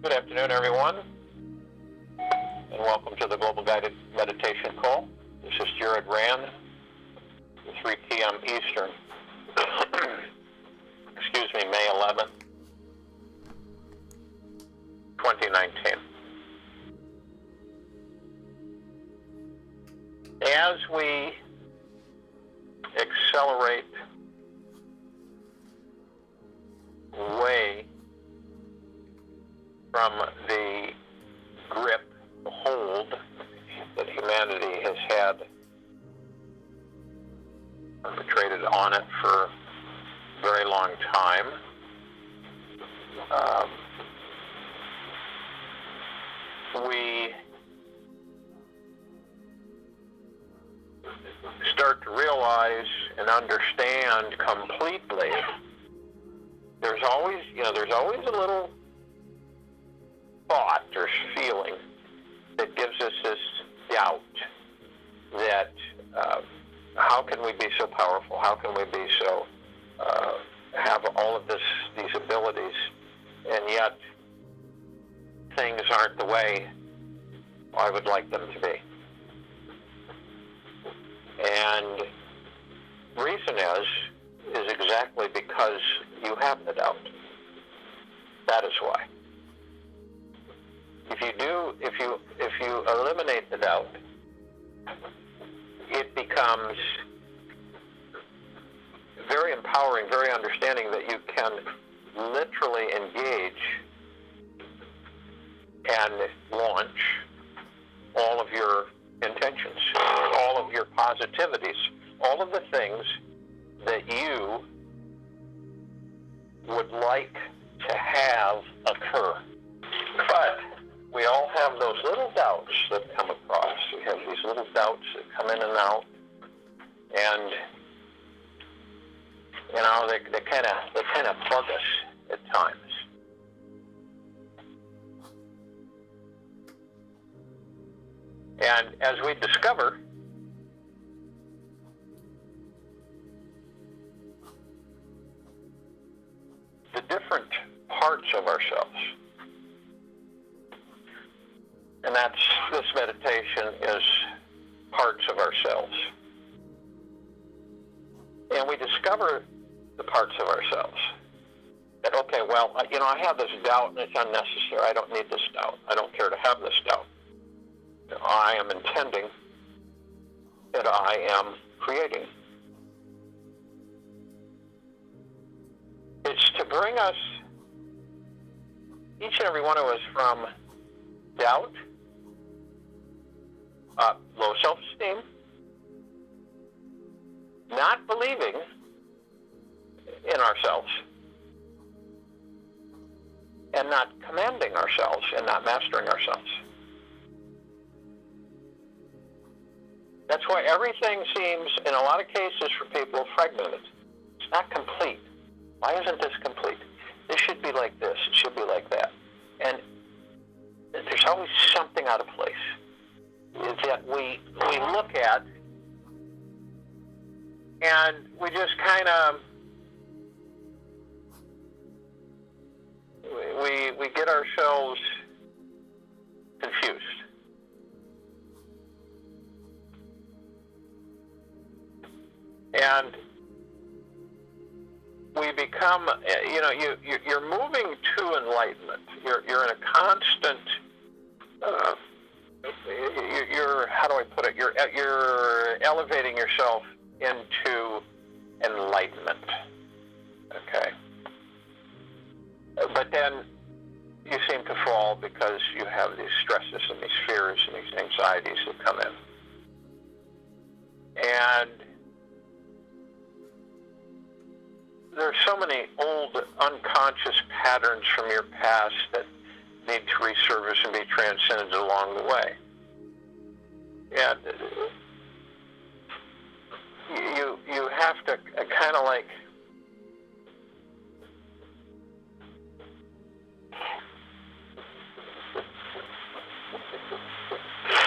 Good afternoon, everyone, and welcome to the Global Guided Meditation Call. This is Jared Rand, 3 p.m. Eastern. Excuse me, May 11th, 2019. As we accelerate away from the grip, the hold that humanity has had perpetrated on it for a very long time, we start to realize and understand completely there's always a little thought or feeling that gives us this doubt that how can we be so powerful? How can we be so have all of these abilities, and yet things aren't the way I would like them to be? And reason is exactly because you have the doubt. That is why. If you eliminate the doubt, it becomes very empowering, very understanding that you can literally engage and launch all of your intentions, all of your positivities, all of the things that you would like to have occur. But we all have those little doubts that come across. We have these little doubts that come in and out, and they kind of bug us at times. And as we discover the different parts of ourselves, and this meditation is parts of ourselves. And we discover the parts of ourselves that, okay, well, I have this doubt and it's unnecessary. I don't need this doubt. I don't care to have this doubt. I am intending that I am creating. It's to bring us, each and every one of us, from doubt, low self-esteem, not believing in ourselves, and not commanding ourselves and not mastering ourselves. That's why everything seems, in a lot of cases for people, fragmented. It's not complete. Why isn't this complete? This should be like this. It should be like that. And there's always something out of place that we look at, and we just kind of we get ourselves confused. And we become, you're moving to enlightenment. You're in a constant, how do I put it? You're elevating yourself into enlightenment. Okay. But then you seem to fall because you have these stresses and these fears and these anxieties that come in. And there's so many old unconscious patterns from your past that need to resurface and be transcended along the way. And you have to kind of like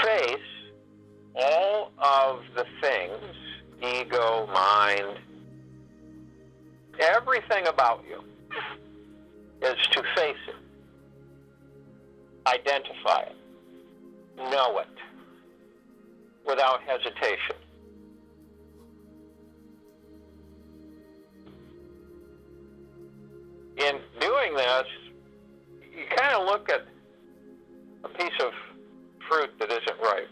face all of the things, ego, mind, everything about you is to face it identify it, know it, without hesitation. In doing this, you kind of look at a piece of fruit that isn't ripe.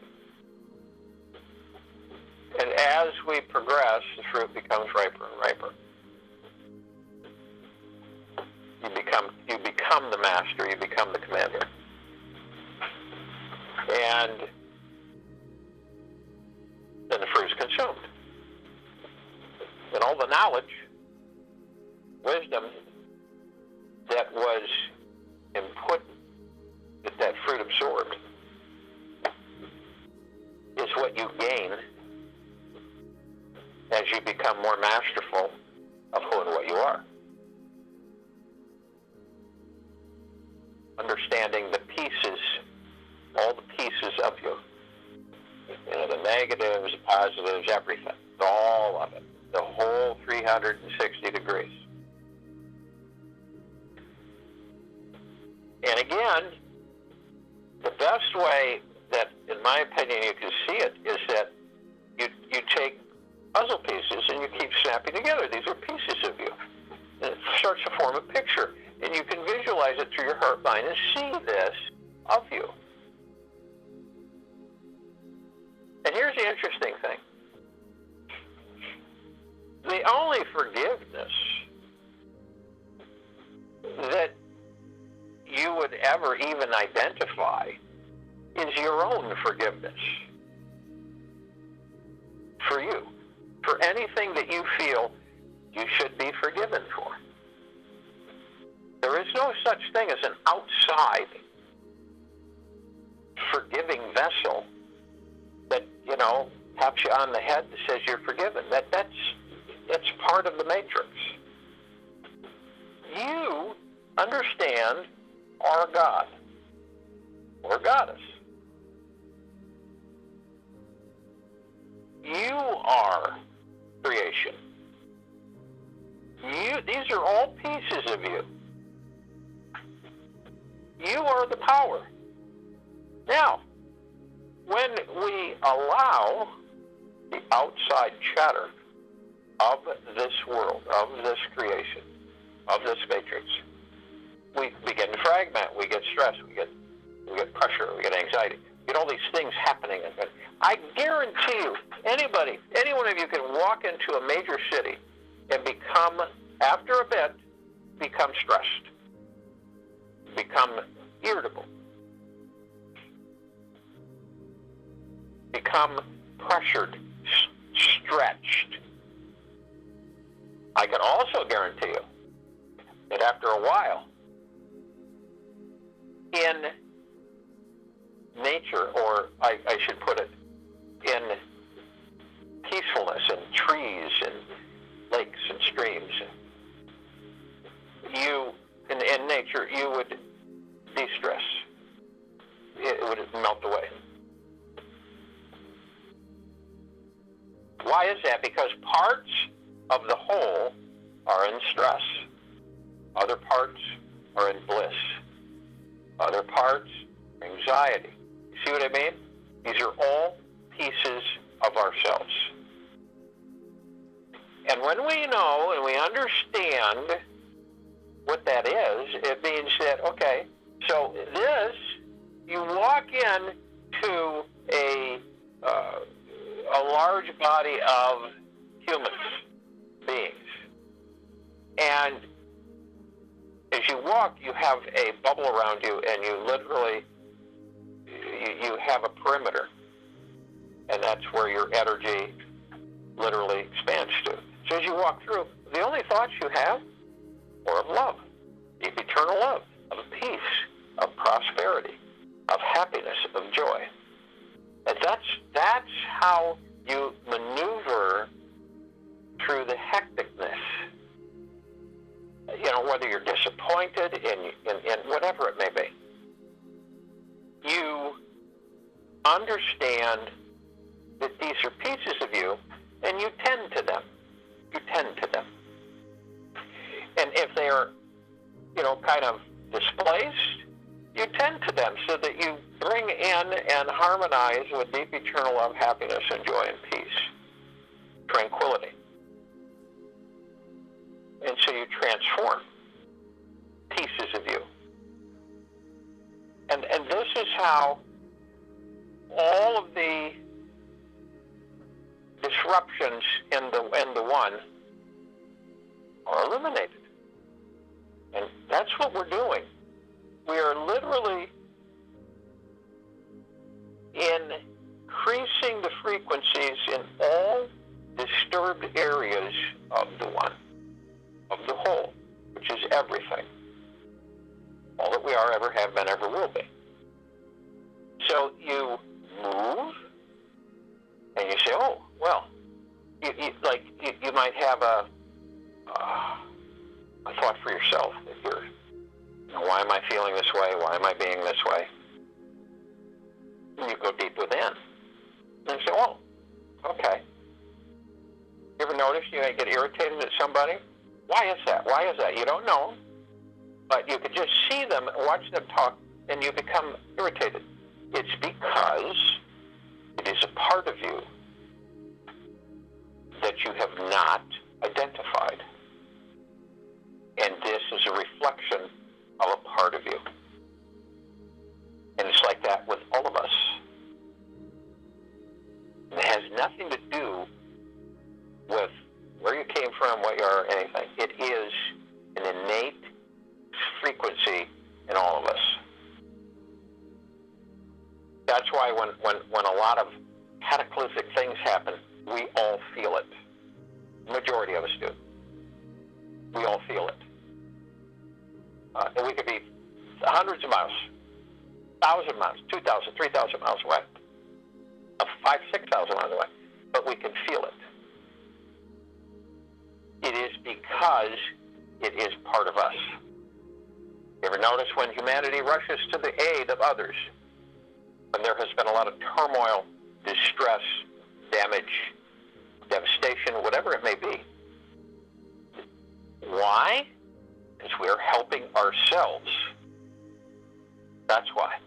And as we progress, the fruit becomes riper and riper. You become the master, you become the commander. And then the fruit is consumed. And all the knowledge, wisdom that was input, that fruit absorbed, is what you gain as you become more masterful of who and what you are. Understanding the pieces, all the pieces of you. The negatives, the positives, everything. All of it. The whole 360 degrees. And again, the best way that, in my opinion, you can see it is that you take puzzle pieces and you keep snapping together. These are pieces of you. And it starts to form a picture. And you can visualize it through your heart mind and see this of you. And here's the interesting thing. The only forgiveness that you would ever even identify is your own forgiveness. For you. For anything that you feel you should be forgiven for. There is no such thing as an outside forgiving vessel that, taps you on the head and says you're forgiven. That's part of the matrix. You understand our God or goddess. You are creation. These are all pieces of you. You are the power. Now, when we allow the outside chatter of this world, of this creation, of this matrix, we begin to fragment. We get stressed. We get pressure. We get anxiety. We get all these things happening. I guarantee you, any one of you can walk into a major city and become, after a bit, become stressed, become irritable, become pressured, stretched. I can also guarantee you that after a while, in nature, or I should put it, in peacefulness and trees and lakes and streams, in nature, you would de-stress. It would melt away. Why is that? Because parts of the whole are in stress. Other parts are in bliss. Other parts are anxiety. You see what I mean? These are all pieces of ourselves. And when we know and we understand what that is, it means that, okay, so this, you walk in to a large body of human beings. And as you walk, you have a bubble around you, and you literally, you have a perimeter. And that's where your energy literally expands to. So as you walk through, the only thoughts you have are of love, of eternal love, of peace, of prosperity, of happiness, of joy. And that's how you maneuver through the hecticness. Whether you're disappointed in whatever it may be. You understand that these are pieces of you, and you tend to them. You tend to them. And if they are, kind of displaced, you tend to them so harmonize with deep eternal love, happiness, and joy and peace, tranquility. And so you transform pieces of you. And this is how all of the disruptions in the one are eliminated. And that's what we're doing. We are literally increasing the frequencies in all disturbed areas of the one, of the whole, which is everything. All that we are, ever have been, ever will be. So you move, and you say, oh, well, you might have a thought for yourself that you're, why am I feeling this way? Why am I being this way? And you go deep within, and you say, oh, okay. You ever notice you get irritated at somebody? Why is that? Why is that? You don't know, but you could just see them, watch them talk, and you become irritated. It's because it is a part of you that you have not identified. And this is a reflection of a part of you. And it's like that with all of us. It has nothing to do with where you came from, what you are, or anything. It is an innate frequency in all of us. That's why when a lot of cataclysmic things happen, we all feel it. The majority of us do. We all feel it. And we could be hundreds of miles, 1,000 miles, 2,000, 3,000 miles away, 5,000, 6,000 miles away, but we can feel it. It is because it is part of us. You ever notice when humanity rushes to the aid of others, when there has been a lot of turmoil, distress, damage, devastation, whatever it may be? Why? Because we are helping ourselves. That's why.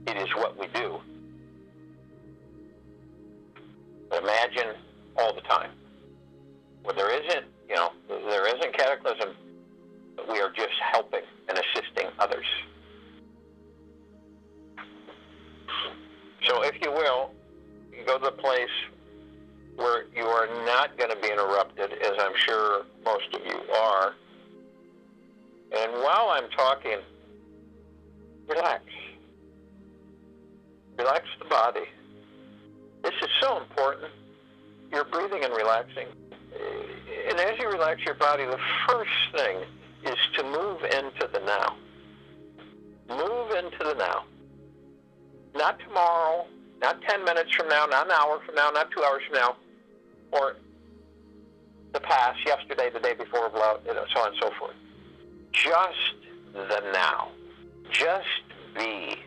It is what we do. Imagine all the time. When there isn't cataclysm, we are just helping and assisting others. So if you will, you go to the place where you are not going to be interrupted, as I'm sure most of you are. And while I'm talking, relax. Relax the body. This is so important. You're breathing and relaxing. And as you relax your body, the first thing is to move into the now. Move into the now. Not tomorrow, not 10 minutes from now, not an hour from now, not 2 hours from now, or the past, yesterday, the day bore, blah, so on and so forth. Just the now. Just be.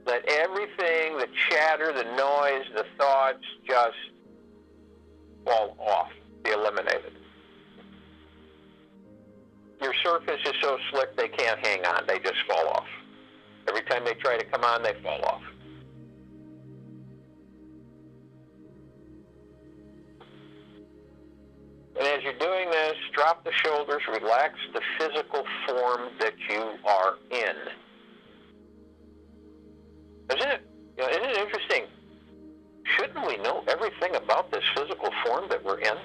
Let everything, the chatter, the noise, the thoughts, just fall off, be eliminated. Your surface is so slick they can't hang on, they just fall off. Every time they try to come on, they fall off. And as you're doing this, drop the shoulders, relax the physical form that you are in. Isn't it interesting? Shouldn't we know everything about this physical form that we're in?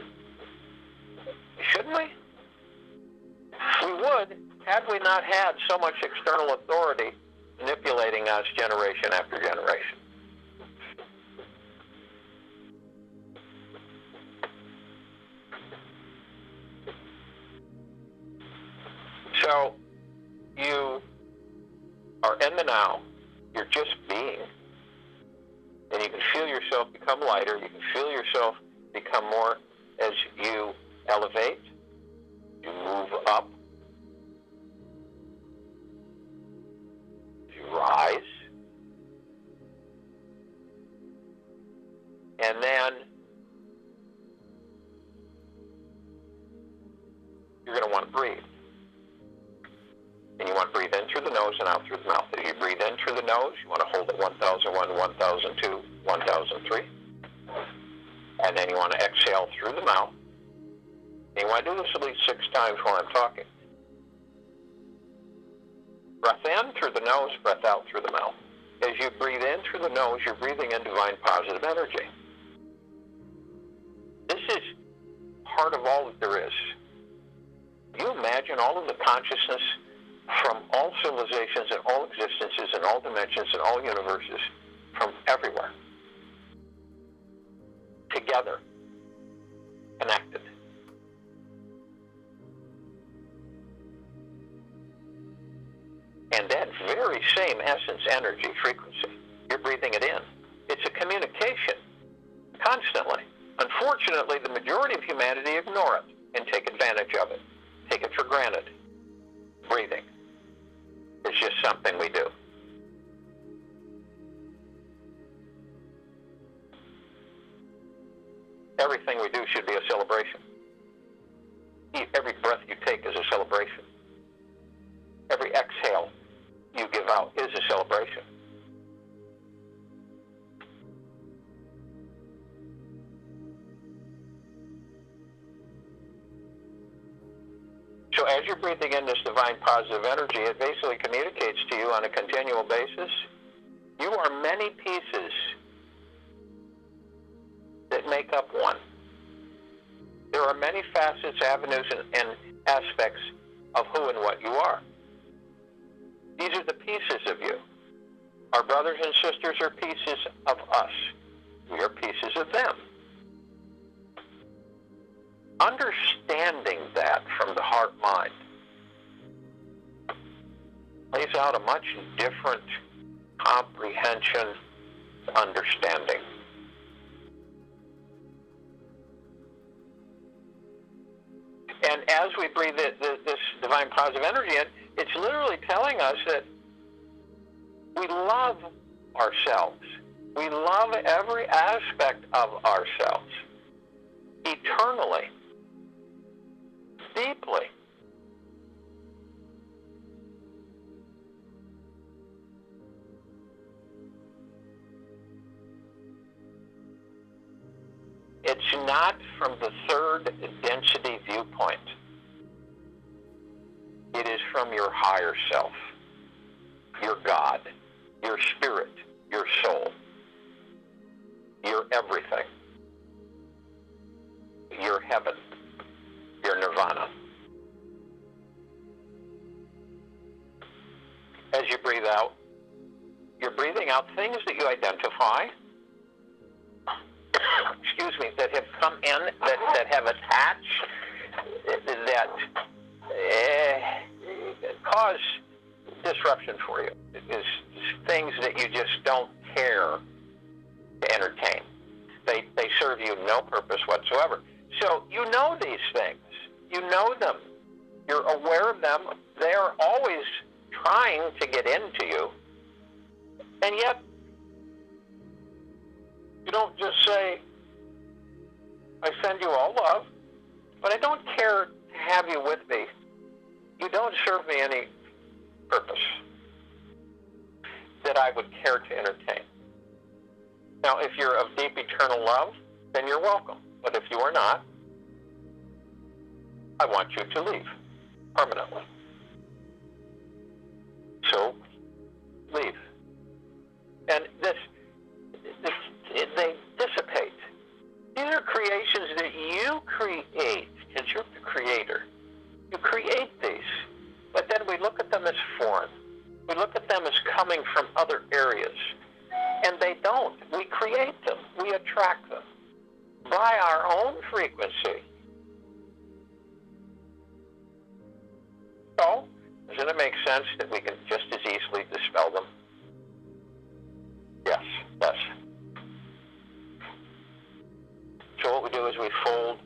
Shouldn't we? We would, had we not had so much external authority manipulating us generation after generation. So, you are in the now, you're just being, and you can feel yourself become lighter, you can feel yourself become more as you elevate, you move up, you rise, and then you're going to want to breathe. And you want to breathe in through the nose and out through the mouth. As you breathe in through the nose, you want to hold at 1001, 1002, 1003. And then you want to exhale through the mouth. And you want to do this at least 6 times while I'm talking. Breath in through the nose, breath out through the mouth. As you breathe in through the nose, you're breathing in divine positive energy. This is part of all that there is. Can you imagine all of the consciousness from all civilizations and all existences and all dimensions and all universes from everywhere together, connected? And that very same essence, energy, frequency, you're breathing it in. It's a communication constantly. Unfortunately, the majority of humanity ignore it and take advantage of it. Take it for granted. Breathing is just something we do. Everything we do should be a celebration. Every breath you take is a celebration. Every exhale you give out is a celebration. So as you're breathing in this divine positive energy, it basically communicates to you on a continual basis, you are many pieces that make up one. There are many facets, avenues, and aspects of who and what you are. These are the pieces of you. Our brothers and sisters are pieces of us. We are pieces of them. Understanding that from the heart-mind lays out a much different comprehension, understanding. And as we breathe this divine positive energy in, it's literally telling us that we love ourselves. We love every aspect of ourselves eternally, deeply. It's not from the third density viewpoint. It is from your higher self, your God, your spirit, your soul, your everything, your heaven, your nirvana. As you breathe out, you're breathing out things that you identify, that have come in, that have attached, that cause disruption for you. It's things that you just don't care to entertain. They serve you no purpose whatsoever. So you know these things. You know them. You're aware of them. They are always trying to get into you. And yet, you don't just say, I send you all love, but I don't care to have you with me. You don't serve me any purpose that I would care to entertain. Now, if you're of deep eternal love, then you're welcome. But if you are not, I want you to leave permanently. So, leave. And they dissipate. These are creations that you create, because you're the creator. You create these, but then we look at them as foreign. We look at them as coming from other areas, and they don't. We create them. We attract them by our own frequency. So, doesn't it make sense that we can just as easily dispel them? Yes, yes. So what we do is we fold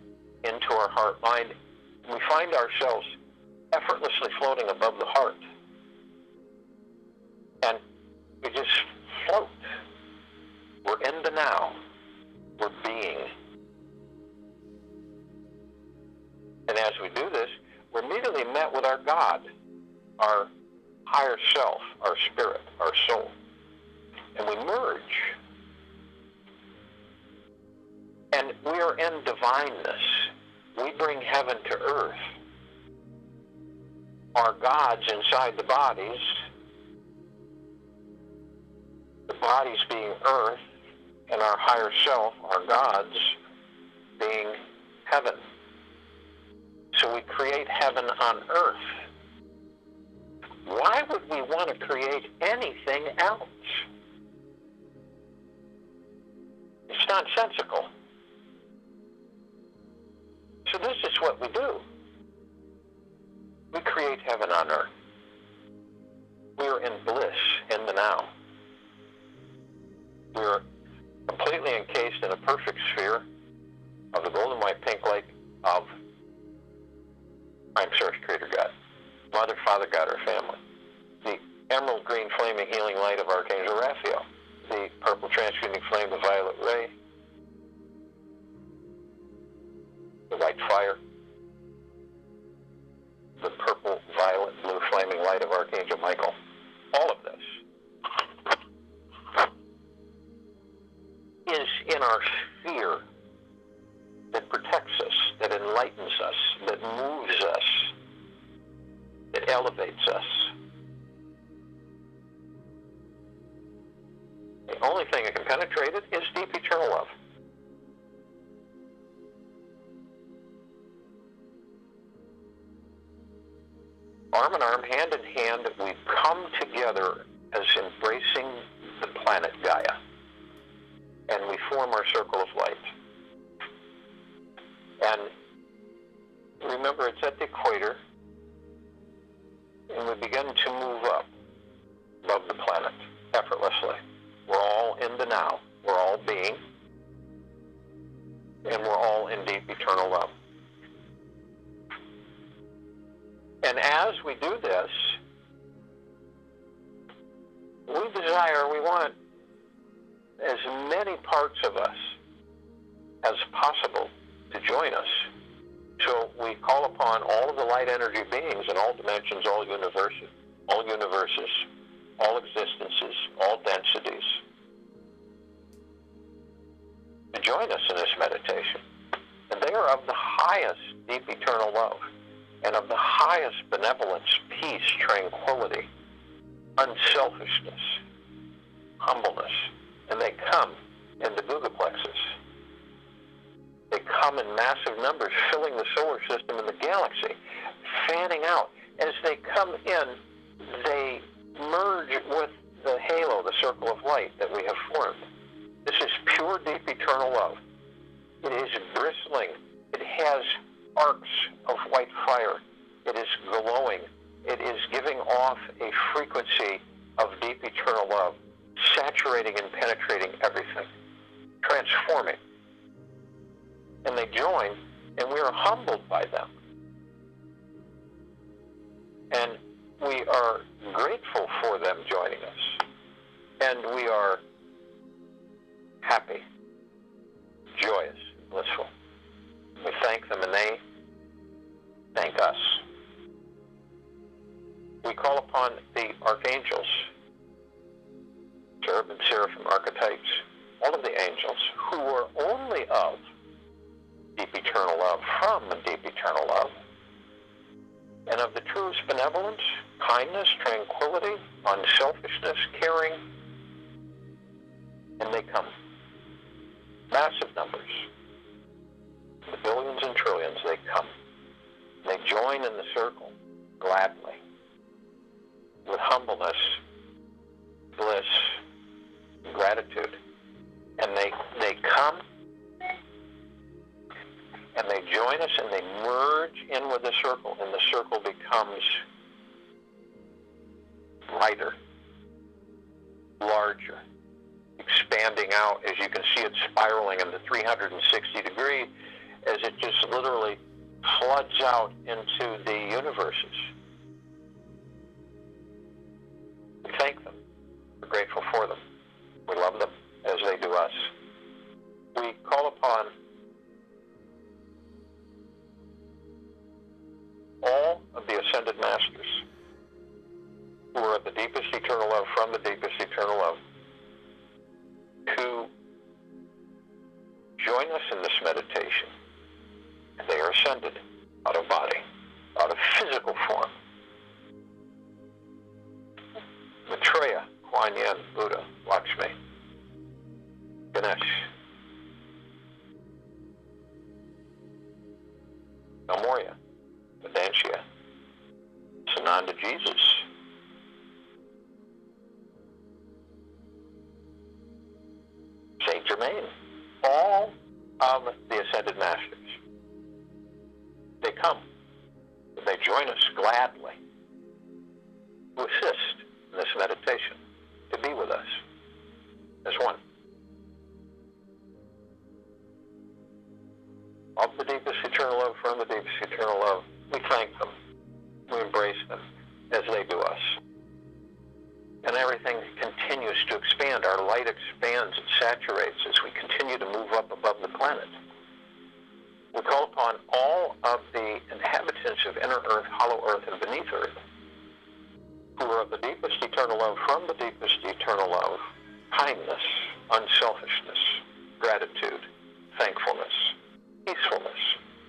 into our heart mind. We find ourselves effortlessly floating above the heart. And we just float. We're in the now. We're being. And as we do this, we're immediately met with our God, our higher self, our spirit, our soul. And we merge. And we are in divineness. We bring heaven to earth. Our gods inside the bodies being earth, and our higher self, our gods, being heaven. So we create heaven on earth. Why would we want to create anything else? It's nonsensical. So this is what we do. We create heaven on earth. We are in bliss in the now. We are completely encased in a perfect sphere of the golden white pink light of Prime Source Creator God, Mother, Father, God, or family. The emerald green flaming healing light of Archangel Raphael. The purple transmuting flame, the violet ray. The white fire. The purple, violet, blue flaming light of Archangel Michael. All of this is in our sphere that protects us, that enlightens us, that moves us, that elevates us. The only thing that can penetrate it is deep eternal love. Arm in arm, hand in hand, we come together as embracing the planet Gaia. And we form our circle of light. And remember, it's at the equator, and we begin to move up above the planet effortlessly. We're all in the now. We're all being. And we're all in deep eternal love. And as we do this, we want as many parts of us as possible to join us. So we call upon all of the light energy beings in all dimensions, all universes, all existences, all densities, to join us in this meditation. And they are of the highest deep eternal love, and of the highest benevolence, peace, tranquility, unselfishness, humbleness. And they come in the Gugaplexes. They come in massive numbers, filling the solar system and the galaxy, fanning out. As they come in, they merge with the halo, the circle of light that we have formed. This is pure, deep, eternal love. It is bristling. It has arcs of white fire. It is glowing. It is giving off a frequency of deep, eternal love, saturating and penetrating everything, transforming. And they join, and we are humbled by them. And we are grateful for them joining us. And we are happy, joyous, blissful. We thank them, and they thank us. We call upon the archangels, cherubim, seraphim, archetypes, all of the angels who are only of deep eternal love, from deep eternal love, and of the truest benevolence, kindness, tranquility, unselfishness, caring, and they come. Massive numbers. The billions and trillions, they come. They join in the circle, gladly, with humbleness, bliss, gratitude. And they come, and they join us, and they merge in with the circle, and the circle becomes lighter, larger, expanding out. As you can see, it's spiraling in the 360 degree as it just literally floods out into the universes. We thank them. We're grateful for them. We love them as they do us. We call upon all of the Ascended Masters who are join us in this meditation. And they are ascended out of body, out of physical form. Maitreya, Kuan Yin, Buddha, Lakshmi, Ganesh, Moria, Vedantia, Sananda Jesus, Saint Germain, all of the Ascended Masters. They come. They join us gladly to assist in this meditation, to be with us as one. Of the deepest eternal love, from the deepest eternal love, we thank them. We embrace them as they do us. And everything continues to expand. Our light expands and saturates as we continue to move up above the planet. We call upon all of the inhabitants of inner earth, hollow earth, and beneath earth, who are of the deepest eternal love, from the deepest eternal love, kindness, unselfishness, gratitude, thankfulness, peacefulness,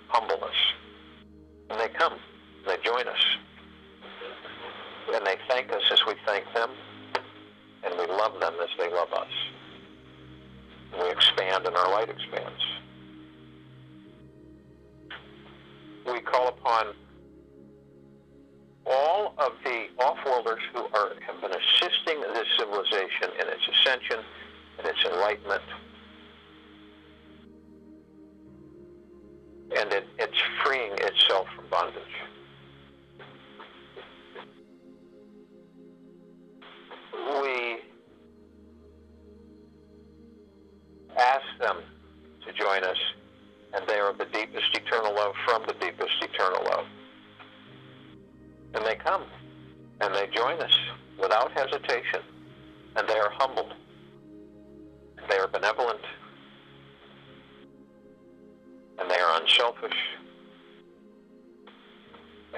humbleness. And they come, they join us, and they thank us as we thank them, and we love them as they love us. And we expand and our light expands. We call upon all of the off-worlders who have been assisting this civilization in its ascension and its enlightenment, and it's freeing itself from bondage. We ask them to join us, and they are of the deepest eternal love, from the deepest eternal love. And they come, and they join us without hesitation, and they are humbled, and they are benevolent, and they are unselfish,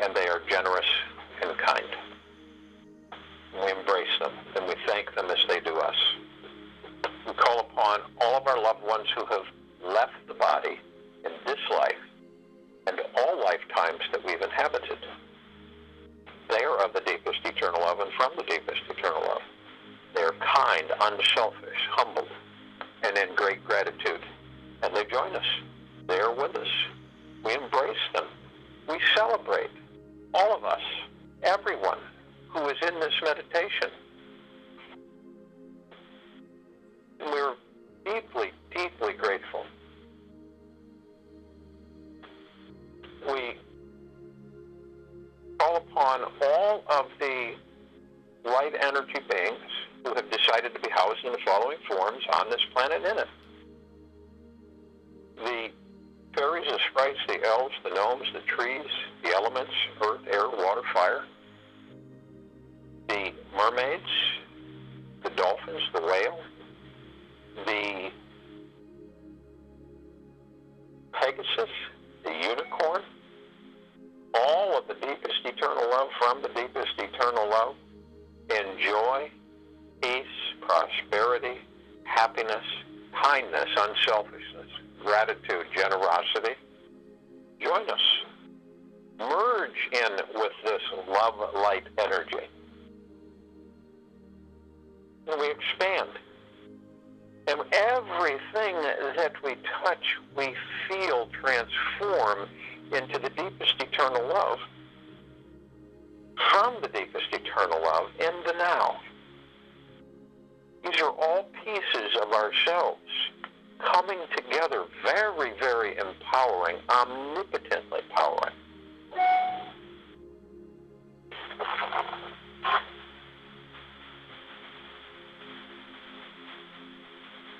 and they are generous and kind. We embrace them, and we thank them as they do us. We call upon all of our loved ones who have left the body in this life and all lifetimes that we've inhabited. They are of the deepest eternal love and from the deepest eternal love. They are kind, unselfish, humble, and in great gratitude. And they join us. They are with us. We embrace them. We celebrate, all of us, everyone who is in this meditation. And we're deeply, deeply grateful. We call upon all of the light energy beings who have decided to be housed in the following forms on this planet in it. The fairies, the sprites, the elves, the gnomes, the trees, the elements, earth, air, water, fire, the mermaids, the dolphins, the whale, the Pegasus, the unicorn, all of the deepest eternal love, from the deepest eternal love, enjoy, peace, prosperity, happiness, kindness, unselfishness, gratitude, generosity. Join us. Merge in with this love light energy. And we expand. And everything that we touch, we feel transform into the deepest eternal love, from the deepest eternal love in the now. These are all pieces of ourselves coming together, very, very empowering, omnipotently empowering.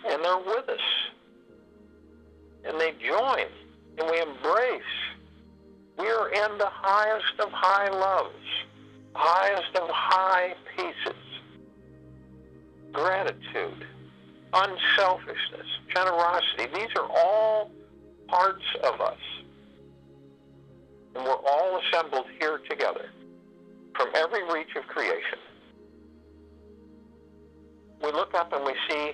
And they're with us. And they join. And we embrace. We are in the highest of high loves, highest of high peaces, gratitude, unselfishness, generosity. These are all parts of us. And we're all assembled here together from every reach of creation. We look up and we see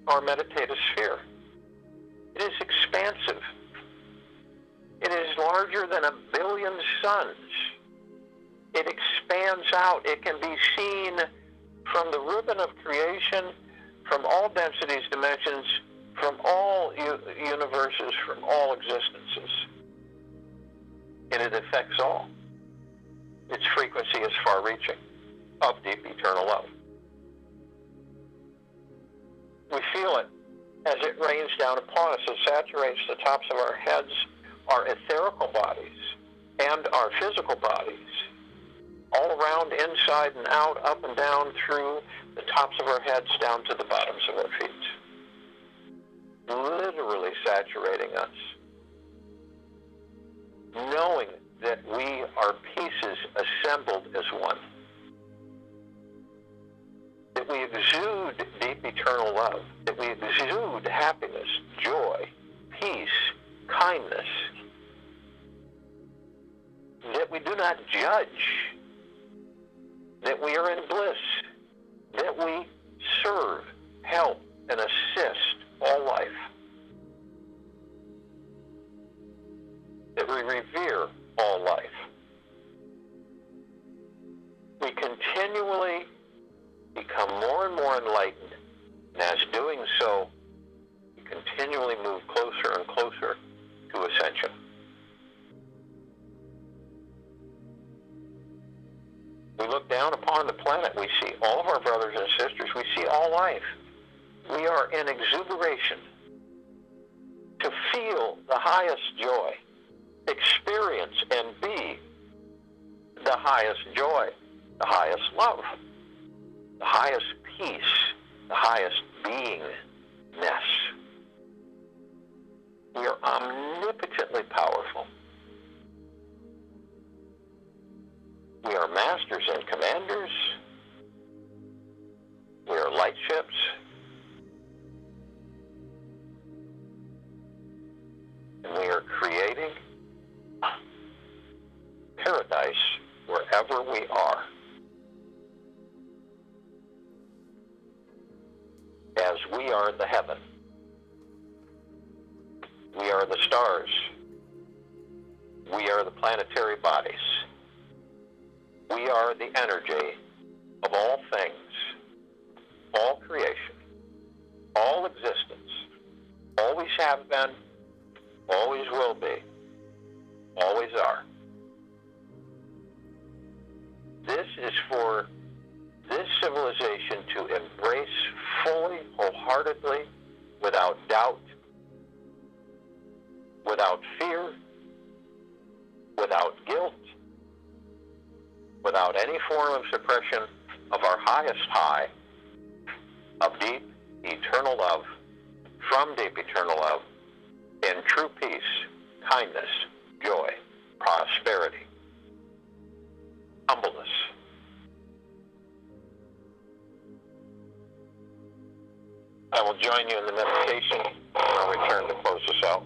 our meditative sphere. It is expansive. It is larger than 1 billion suns. It expands out. It can be seen from the ribbon of creation, from all densities, dimensions, from all universes, from all existences. And it affects all. Its frequency is far-reaching, of deep eternal love. We feel it as it rains down upon us. It saturates the tops of our heads, our etherical bodies, and our physical bodies, all around, inside and out, up and down, through the tops of our heads down to the bottoms of our feet. Literally saturating us. Knowing that we are pieces assembled as one. That we exude deep eternal love. That we exude happiness, joy, peace, kindness. That we do not judge. That we are in bliss. That we serve, help, and assist all life. That we revere all life. We continually become more and more enlightened, and as doing so, we continually move closer and closer to ascension. We look down upon the planet, we see all of our brothers and sisters, we see all life. We are in exuberation to feel the highest joy, experience and be the highest joy, the highest love, the highest peace, the highest beingness. We are omnipotently powerful. We are masters and commanders. We are light ships. And we are creating paradise wherever we are. As we are the heaven. We are the stars. We are the planetary bodies. We are the energy of all things, all creation, all existence, always have been, always will be, always are. This is for this civilization to embrace fully, wholeheartedly, without doubt, without fear, without guilt, without any form of suppression of our highest high of deep, eternal love, from deep eternal love, in true peace, kindness, joy, prosperity, humbleness. I will join you in the meditation, and I'll return to close this out.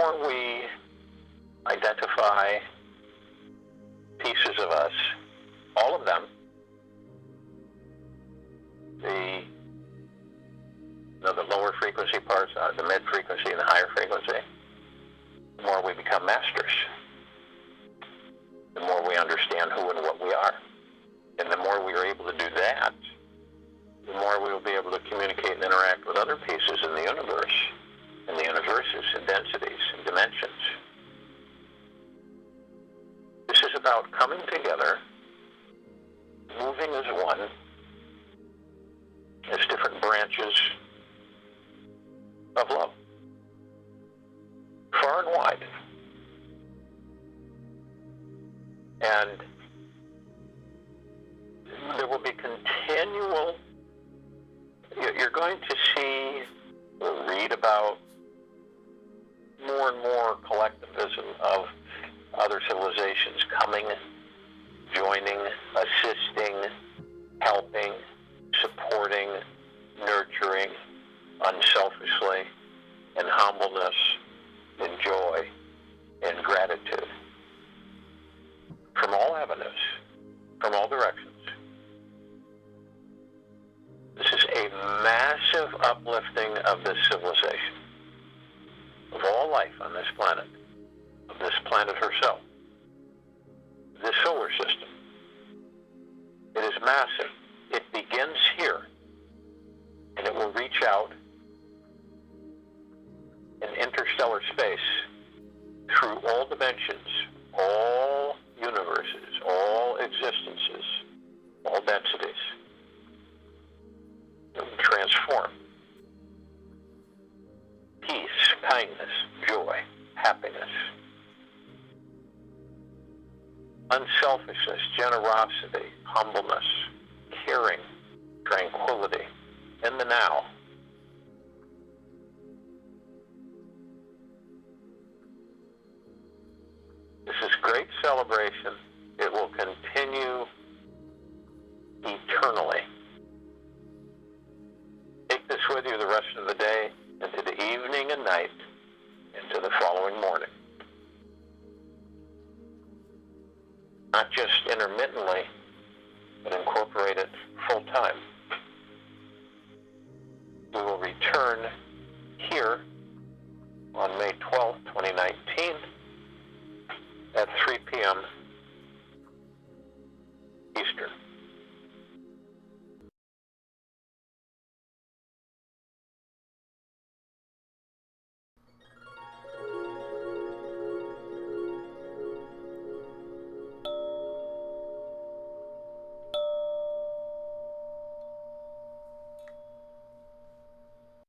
more we identify pieces of us, all of them, the lower frequency parts, the mid frequency and the higher frequency, the more we become masters. The more we understand who and what we are. And the more we are able to do that, the more we will be able to communicate and interact with other pieces in the universe, and the universes, and densities, and dimensions. This is about coming together, moving as one, as different branches of love, far and wide. And there will be continual, you're going to see or read about more and more collectivism of other civilizations coming, joining, assisting, helping, supporting, nurturing, unselfishly, in humbleness, in joy, in gratitude. From all avenues, from all directions. This is a massive uplifting of this civilization, of all life on this planet, of this planet herself, this solar system. It is massive. It begins here, and it will reach out in interstellar space through all dimensions, all universes, all existences, all densities. It will transform. Peace, kindness, joy, happiness, unselfishness, generosity, humbleness, caring, tranquility, in the now. This is great celebration. It will continue eternally. Take this with you the rest of the day, into the evening and night.